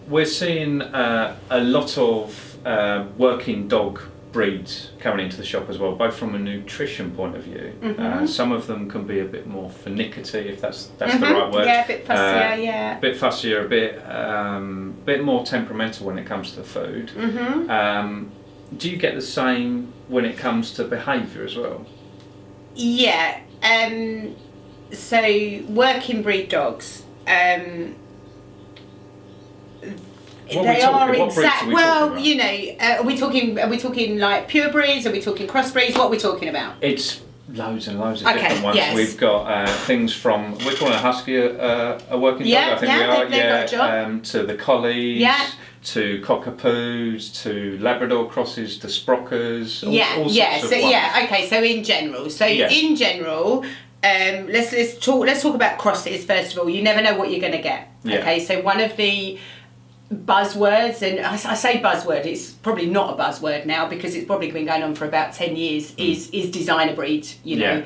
we're seeing a lot of working dog breeds coming into the shop as well, both from a nutrition point of view. Some of them can be a bit more finicky, if that's the right word. Yeah, a bit fussier, A bit fussier, a bit more temperamental when it comes to the food. Do you get the same when it comes to behaviour as well? Yeah. So working breed dogs. They are exact. Well, you know, are we talking like pure breeds? Are we talking cross breeds? What are we talking about? It's loads and loads of different ones. Yes. We've got things from, we're calling a husky a working dog. I think we are. Got a job. To the collies. To cockapoos, to Labrador crosses, to Sprockers. All sorts of ones. Okay. So in general, let's talk about crosses first of all. You never know what you're going to get. Okay, so one of the buzzwords, and I say buzzword, it's probably not a buzzword now because it's probably been going on for about 10 years, is designer breed, you know.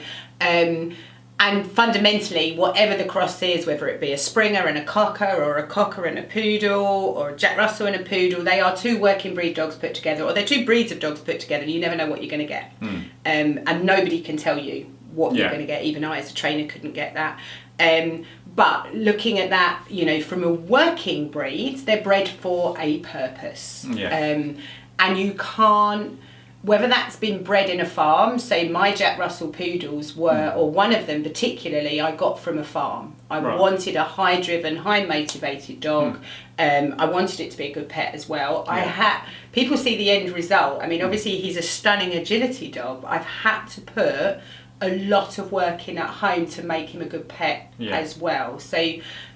And fundamentally, whatever the cross is, whether it be a Springer and a Cocker, or a Cocker and a Poodle, or a Jack Russell and a Poodle, they are two working breed dogs put together, or they're two breeds of dogs put together, and you never know what you're going to get. And nobody can tell you what you're going to get. Even I, as a trainer, couldn't get that. But looking at that, you know, from a working breed, they're bred for a purpose. And you can't, whether that's been bred in a farm, so my Jack Russell Poodles were, or one of them particularly, I got from a farm. I wanted a high-driven, high-motivated dog. I wanted it to be a good pet as well. People see the end result. I mean, obviously he's a stunning agility dog. I've had to put a lot of work in at home to make him a good pet as well. So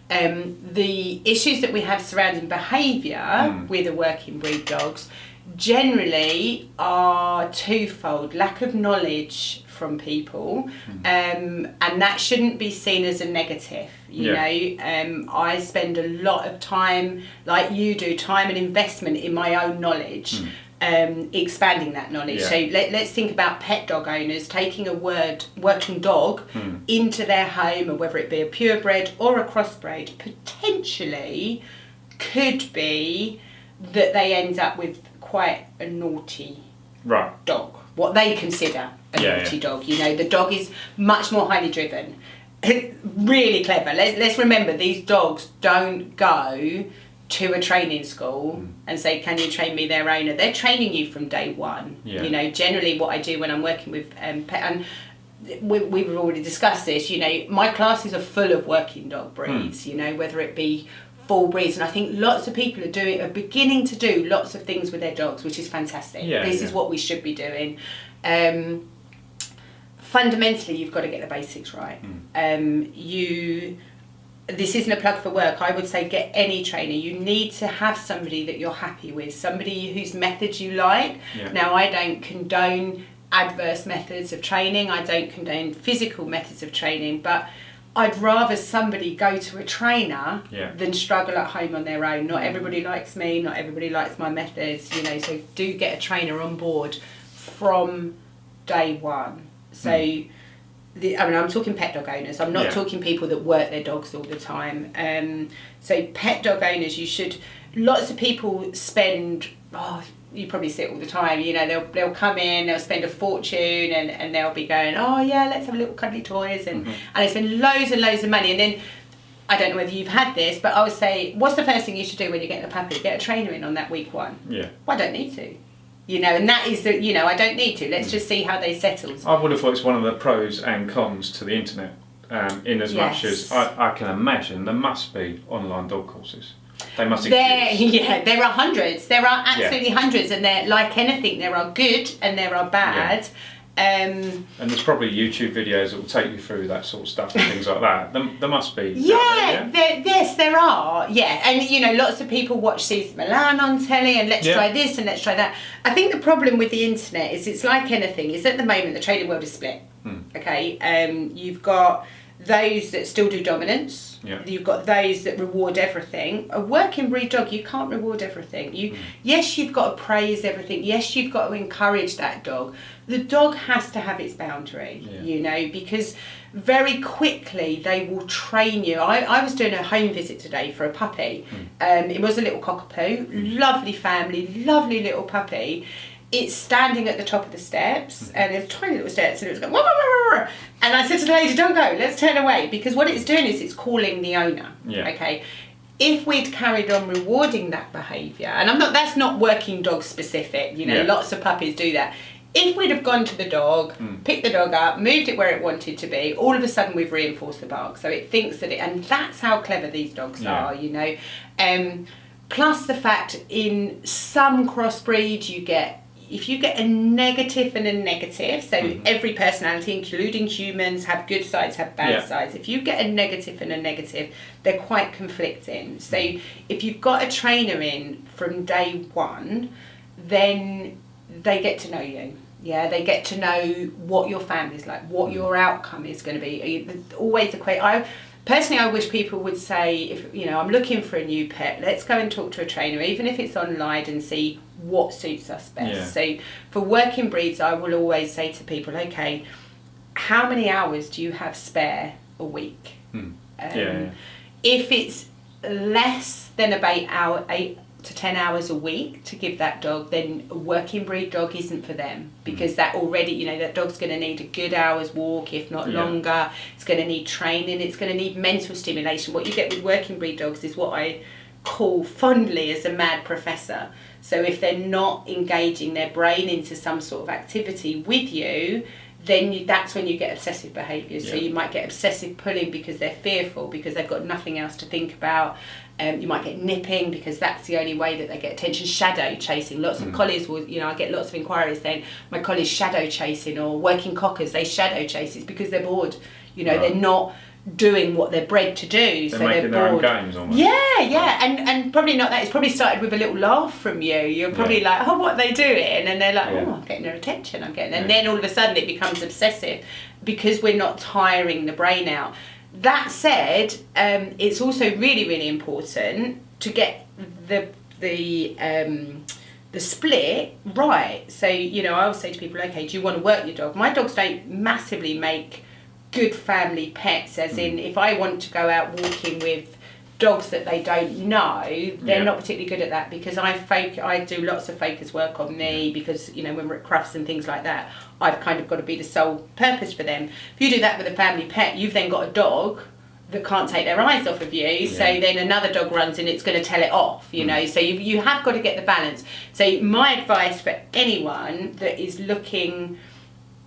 the issues that we have surrounding behaviour with the working breed dogs generally are twofold: lack of knowledge from people, and that shouldn't be seen as a negative. You know, I spend a lot of time, like you do, time and investment in my own knowledge. Expanding that knowledge. So let's think about pet dog owners taking a working dog into their home, or whether it be a purebred or a crossbred, potentially could be that they end up with quite a naughty dog, what they consider a naughty dog. You know, the dog is much more highly driven, really clever. Let's remember, these dogs don't go to a training school and say, can you train me their owner? They're training you from day one. You know, generally what I do when I'm working with pet, and we've already discussed this, you know, my classes are full of working dog breeds, you know, whether it be full breeds, and I think lots of people are beginning to do lots of things with their dogs, which is fantastic. This is what we should be doing. Fundamentally, you've got to get the basics right. This isn't a plug for work. I would say get any trainer. You need to have somebody that you're happy with, somebody whose methods you like. Now, I don't condone adverse methods of training. I don't condone physical methods of training, but I'd rather somebody go to a trainer than struggle at home on their own. Not everybody likes me, not everybody likes my methods, you know, so do get a trainer on board from day one. So I'm talking pet dog owners. I'm not talking people that work their dogs all the time. So pet dog owners, lots of people spend, you probably see it all the time, you know, they'll come in, they'll spend a fortune and they'll be going, let's have a little cuddly toys, and they spend loads and loads of money, and then, I don't know whether you've had this, but I would say, what's the first thing you should do when you're getting a puppy? Get a trainer in on that week one. Well, I don't need to. You know, and that is I don't need to. Let's just see how they settle. I would have thought it's one of the pros and cons to the internet, in as much as I can imagine there must be online dog courses. They must exist. There are hundreds. There are absolutely hundreds, and they're like anything. There are good and there are bad. And there's probably YouTube videos that will take you through that sort of stuff and things like that. There must be. Yes, there are. And you know, lots of people watch Cesar Millan on telly, and let's try this and let's try that. I think the problem with the internet is it's like anything. Is at the moment the training world is split. Okay, you've got those that still do dominance. You've got those that reward everything. A working breed dog, you can't reward everything. Yes, you've got to praise everything. Yes, you've got to encourage that dog. The dog has to have its boundary, you know, because very quickly they will train you. I was doing a home visit today for a puppy. It was a little cockapoo, lovely family, lovely little puppy. It's standing at the top of the steps, and there's tiny little steps, and it was going, wah, wah, wah, wah. And I said to the lady, don't go, let's turn away, because what it's doing is it's calling the owner. Okay. If we'd carried on rewarding that behaviour, and that's not working dog specific, you know, lots of puppies do that. If we'd have gone to the dog, picked the dog up, moved it where it wanted to be, all of a sudden we've reinforced the bark. So it thinks that and that's how clever these dogs are, you know. Plus the fact in some crossbreeds if you get a negative and a negative, so every personality, including humans, have good sides, have bad sides. If you get a negative and a negative, they're quite conflicting. So if you've got a trainer in from day one, then they get to know you. Yeah, they get to know what your family's like, what your outcome is going to be. Always personally, I wish people would say, if you know, I'm looking for a new pet, let's go and talk to a trainer, even if it's online, and see what suits us best. So for working breeds, I will always say to people, okay, how many hours do you have spare a week? If it's less than about 8 to 10 hours a week to give that dog, then a working breed dog isn't for them, because that already, you know, that dog's going to need a good hour's walk, if not longer. It's going to need training, it's going to need mental stimulation. What you get with working breed dogs is what I call fondly as a mad professor. So if they're not engaging their brain into some sort of activity with you, then that's when you get obsessive behaviours. So you might get obsessive pulling because they're fearful, because they've got nothing else to think about. You might get nipping because that's the only way that they get attention. Shadow chasing. Lots of collies will, you know, I get lots of inquiries saying my collie's shadow chasing, or working cockers, they shadow chase. It's because they're bored. You know, they're not doing what they're bred to do, so they're bored. Their own games almost. And probably not that. It's probably started with a little laugh from you. You're probably like, oh, what are they doing? And they're like, oh, I'm getting their attention, and then all of a sudden it becomes obsessive, because we're not tiring the brain out. That said, it's also really, really important to get the split right. So, you know, I always say to people, okay, do you want to work your dog? My dogs don't massively make good family pets, as in if I want to go out walking with dogs that they don't know, they're not particularly good at that, because I do lots of focus work on me, because, you know, when we're at crufts and things like that, I've kind of got to be the sole purpose for them. If you do that with a family pet, you've then got a dog that can't take their eyes off of you, so then another dog runs and it's going to tell it off, you know. So you have got to get the balance. So my advice for anyone that is looking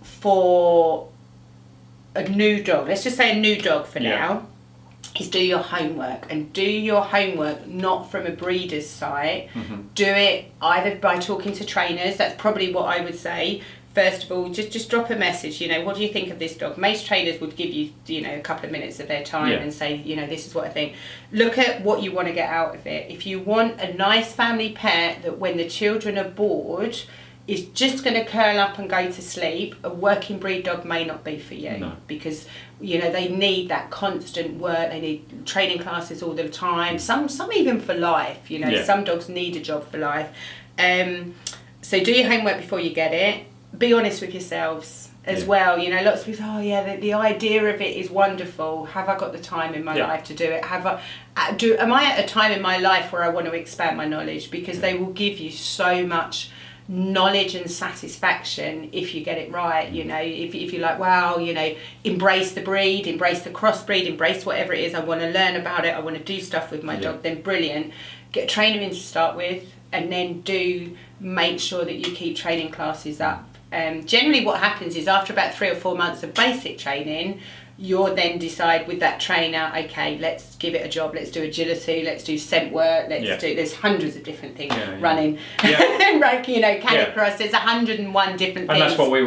for a new dog, let's just say a new dog for now, is do your homework, and do your homework not from a breeder's site. Do it either by talking to trainers. That's probably what I would say. First of all, just drop a message, you know, what do you think of this dog? Most trainers would give you, you know, a couple of minutes of their time and say, you know, this is what I think. Look at what you want to get out of it. If you want a nice family pet that when the children are bored is just going to curl up and go to sleep, a working breed dog may not be for you, because, you know, they need that constant work, they need training classes all the time, some even for life, you know. Some dogs need a job for life. So do your homework before you get it. Be honest with yourselves as well. You know, lots of people say, oh yeah, the idea of it is wonderful. Have I got the time in my life to do it? Am I at a time in my life where I want to expand my knowledge? Because they will give you so much knowledge and satisfaction if you get it right. You know, if you're like, wow, you know, embrace the breed, embrace the crossbreed, embrace whatever it is, I want to learn about it, I want to do stuff with my dog, then brilliant. Get a trainer in to start with, and then do make sure that you keep training classes up. Generally what happens is after about 3 or 4 months of basic training, you'll then decide with that trainer, okay, let's give it a job, let's do agility, let's do scent work, let's do, there's hundreds of different things running. Like, you know, canicross, there's 101 different things. And that's what we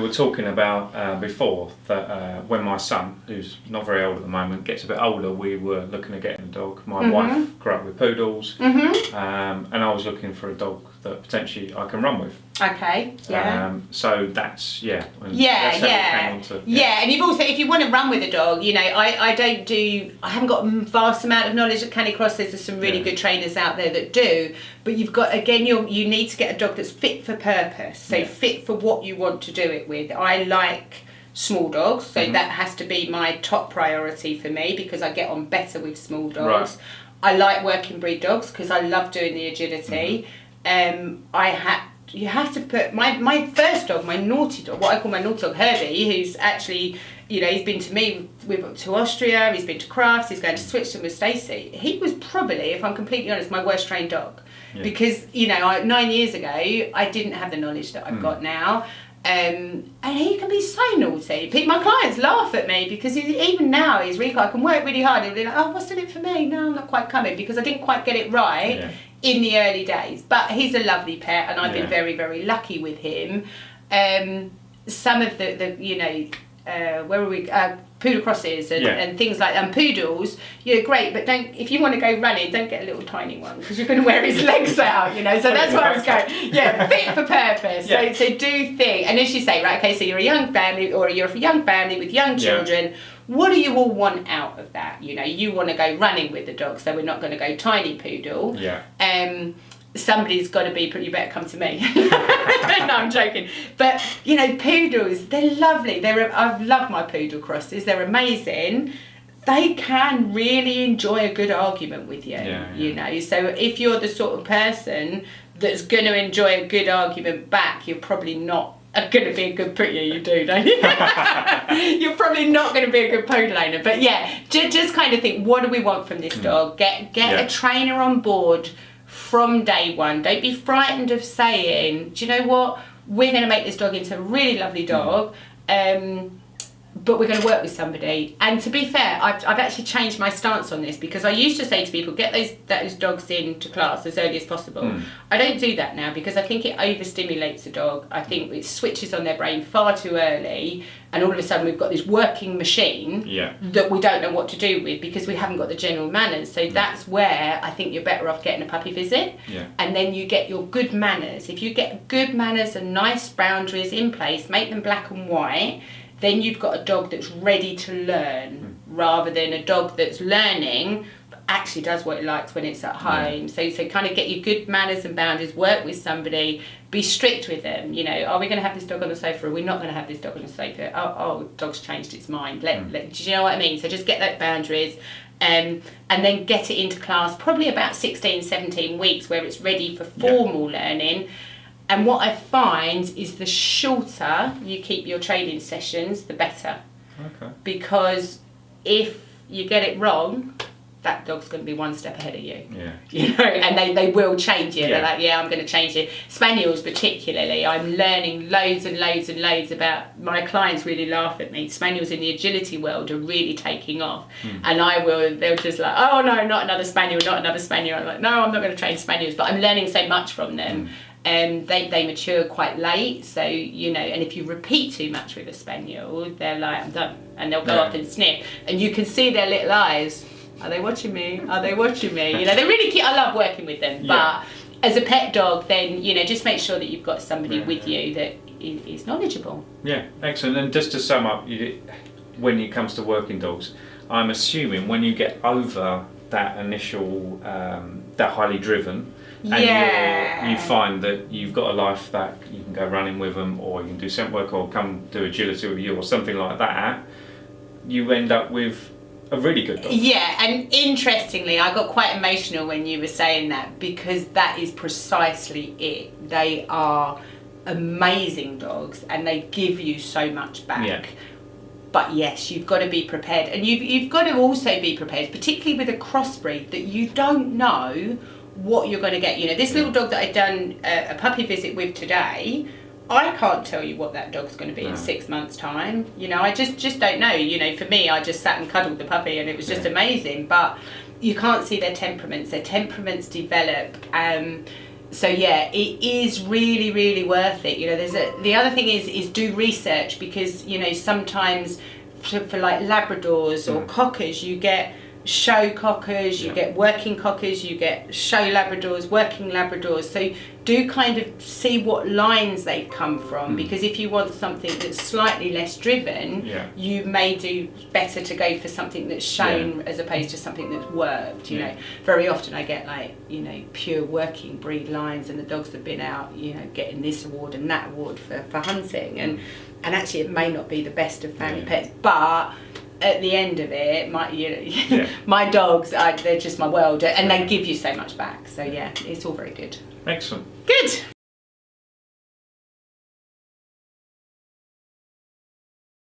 were talking about before, that when my son, who's not very old at the moment, gets a bit older, we were looking at getting a dog. My wife grew up with poodles, and I was looking for a dog that potentially I can run with. Okay. Yeah. So that's Yeah. And you've also, if you want to run with a dog, you know, I haven't got a vast amount of knowledge at Canicross. There's some really good trainers out there that do, but you've got, again, you need to get a dog that's fit for purpose. So fit for what you want to do it with. I like small dogs, so that has to be my top priority for me, because I get on better with small dogs. Right. I like working breed dogs because I love doing the agility. You have to put my first dog, my naughty dog, what I call my naughty dog, Herbie, who's actually, you know, he's been to Austria, he's been to Crafts, he's going to Switzerland with Stacey. He was probably, if I'm completely honest, my worst trained dog, because, you know, 9 years ago I didn't have the knowledge that I've got now. And he can be so naughty. My clients laugh at me because even now he's really, I can work really hard. He'll be like, oh, what's in it for me? No, I'm not quite coming, because I didn't quite get it right in the early days. But he's a lovely pet, and I've been very, very lucky with him. Some of the you know, where were we? Poodle crosses and things like that. And poodles, you're great, but if you want to go running, don't get a little tiny one, because you're going to wear his legs out, you know. So that's why I was going, fit for purpose. So do think, and as you say, right, okay, so you're a young family, or you're a young family with young children. What do you all want out of that? You know, you want to go running with the dog, so we're not going to go tiny poodle. Somebody's got to be, you better come to me. No, I'm joking. But, you know, poodles, they're lovely. I've loved my poodle crosses. They're amazing. They can really enjoy a good argument with you, you know. So if you're the sort of person that's going to enjoy a good argument back, you're probably not going to be a good poodle. You do, don't you? You're probably not going to be a good poodle owner. But yeah, just kind of think, what do we want from this dog? Get a trainer on board from day one. Don't be frightened of saying, do you know what, we're going to make this dog into a really lovely dog, but we're going to work with somebody. And to be fair, I've actually changed my stance on this, because I used to say to people, get those dogs into class as early as possible. I don't do that now, because I think it overstimulates a dog. I think it switches on their brain far too early, and all of a sudden we've got this working machine that we don't know what to do with, because we haven't got the general manners. So that's where I think you're better off getting a puppy visit, and then you get your good manners. If you get good manners and nice boundaries in place, make them black and white, then you've got a dog that's ready to learn, rather than a dog that's learning but actually does what it likes when it's at home. So kind of get your good manners and boundaries, work with somebody, be strict with them. You know, are we going to have this dog on the sofa, or are we not going to have this dog on the sofa? Oh, dog's changed its mind. Do you know what I mean? So just get those boundaries, and then get it into class probably about 16, 17 weeks, where it's ready for formal learning. And what I find is the shorter you keep your training sessions, the better. Okay. Because if you get it wrong, that dog's going to be one step ahead of you. You know, and they will change you. They're like, I'm going to change it. Spaniels particularly, I'm learning loads and loads and loads about. My clients really laugh at me. Spaniels in the agility world are really taking off. And they'll just like, oh no, not another spaniel, not another spaniel. I'm like, no, I'm not going to train spaniels, but I'm learning so much from them. They mature quite late, so, you know, and if you repeat too much with a spaniel, they're like, I'm done, and they'll go up and sniff, and you can see their little eyes. Are they watching me? Are they watching me? You know, they're really cute. I love working with them, but as a pet dog, then, you know, just make sure that you've got somebody with you that is knowledgeable. Yeah, excellent. And just to sum up, when it comes to working dogs, I'm assuming when you get over that initial, that highly driven, and you find that you've got a life that you can go running with them, or you can do scent work, or come do agility with you, or something like that, you end up with a really good dog. Yeah, and interestingly, I got quite emotional when you were saying that, because that is precisely it. They are amazing dogs, and they give you so much back. But yes, you've got to be prepared, and you've got to also be prepared, particularly with a crossbreed, that you don't know what you're going to get. You know, this little dog that I'd done a puppy visit with today, I can't tell you what that dog's going to be in 6 months' time. You know, I just don't know. You know, for me, I just sat and cuddled the puppy, and it was just amazing. But you can't see their temperaments. Their temperaments develop. So yeah, it is really, really worth it. You know, the other thing is do research, because, you know, sometimes for like Labradors or Cockers, you get show cockers, you get working cockers, you get show Labradors, working Labradors. So do kind of see what lines they've come from, because if you want something that's slightly less driven, you may do better to go for something that's shown as opposed to something that's worked. You know, very often I get like, you know, pure working breed lines, and the dogs have been out, you know, getting this award and that award for hunting, and actually it may not be the best of family pets, but at the end of it, my dogs, they're just my world, and they give you so much back. So yeah, it's all very good. Excellent. Good.